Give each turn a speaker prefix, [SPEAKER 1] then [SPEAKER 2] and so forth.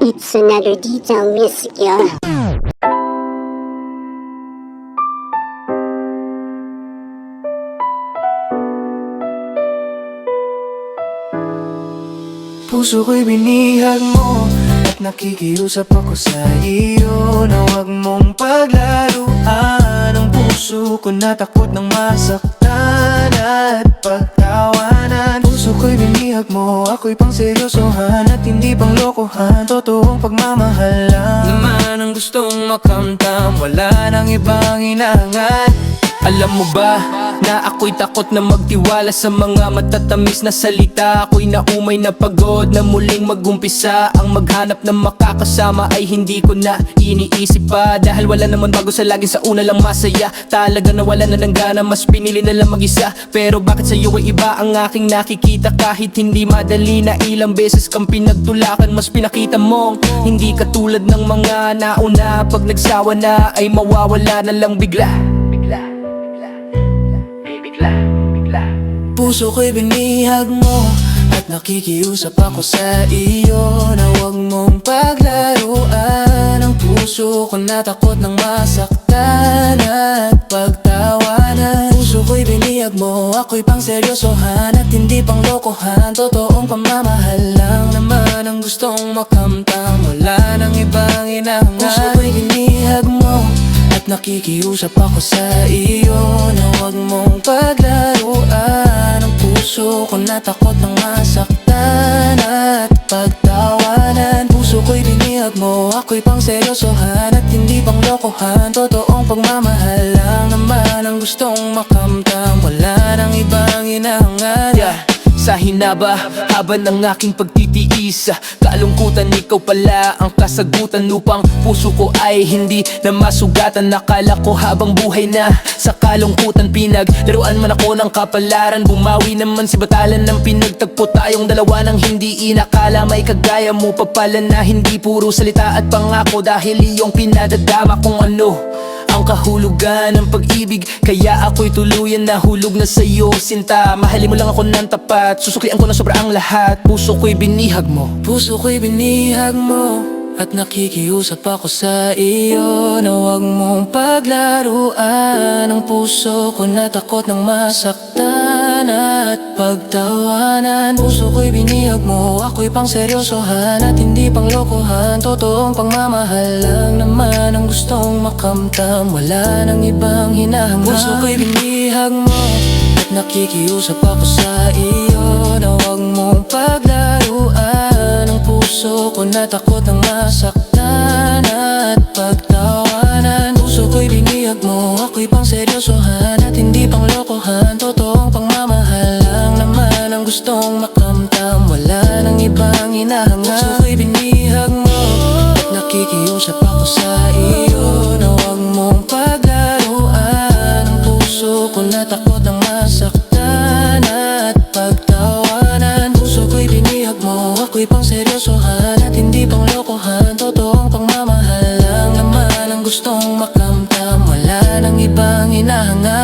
[SPEAKER 1] It's another detail music, yo.
[SPEAKER 2] Puso ko'y binihag mo at nakikiusap ako sa iyo na huwag mong paglaruan ang puso ko na takot ng masaktan at pagtawanan. Puso ko'y binihag mo, ako'y pang seryosohan at hindi pang lokohan. Totoong pagmamahal lang naman ang gustong makamtam, wala nang ibang hinahangat. Alam mo ba na ako'y takot na magtiwala sa mga matatamis na salita. Ako'y naumay na pagod na muling magumpisa. Ang maghanap ng makakasama ay hindi ko na iniisip pa, dahil wala naman bago sa laging sa una lang masaya. Talaga na wala na ng gana, mas pinili na lang mag-isa. Pero bakit sa'yo ay iba ang aking nakikita? Kahit hindi madali na ilang beses kang pinagtulakan, mas pinakita mong hindi katulad ng mga nauna. Pag nagsawa na ay mawawala na lang bigla. Puso ko'y binihag mo at nakikiusap ako sa iyo na huwag mong paglaruan ang puso ko na takot ng masaktan at pagtawanan. Puso ko'y binihag mo, ako'y pang seryosohan at hindi pang lokohan. Totoong pamamahal lang naman ang gustong makamtam, wala nang ibang hinahangat. Puso ko'y binihag mo at nakikiusap ako sa iyo na huwag mong paglaruan ang puso ko na takot ng masaktan at pagtawanan. Puso ko'y binihag mo, ako'y pang seryosohan at hindi pang lokohan. Totoong pagmamahal lang naman ang gustong makamtam, wala nang ibang hinahangat. Sa hinaba, haba ng aking pagtitiis, kalungkutan ikaw pala ang kasagutan upang puso ko ay hindi na masugatan. Nakala ko habang buhay na sa kalungkutan, pinaglaruan man ako ng kapalaran. Bumawi naman si batalan ng pinagtagpo tayong dalawa nang hindi inakala. May kagaya mo pa pala na hindi puro salita at pangako, dahil iyong pinadadama kung ano ang kahulugan ng pag-ibig. Kaya ako'y tuluyan na hulog na sa'yo, sinta. Mahalin mo lang ako ng tapat, susuklian ko na sobra ang lahat. Puso ko'y binihag mo, puso ko'y binihag mo at nakikiusap ako sa iyo na huwag mong paglaruan ang puso ko na takot ng masaktan at pagtawanan. Puso ko'y binihag mo, ako'y pang seryosohan at hindi pang lokohan. Totoong pagmamahal lang naman ang gustong makamtam, wala nang ibang hinahangat. Puso ko'y binihag mo at nakikiusap ako sa iyo na huwag mong paglaruan ang puso ko na takot ng masaktan at pagtawanan. Puso ko'y binihag mo, ako'y pang seryosohan at hindi pang lokohan. Totoong pagmamahal lang naman ang gustong makamtam, wala nang ibang hinahangat. Puso ko'y binihag mo at nakikiusap ako sa iyo na huwag mong paglaruan ang puso ko na takot ng masaktan at pagtawanan. Puso ko'y binihag mo, ako'y pang seryosohan at hindi pang lokohan. Totoong pagmamahal lang naman ang gustong makamtam, wala nang ibang hinahangat.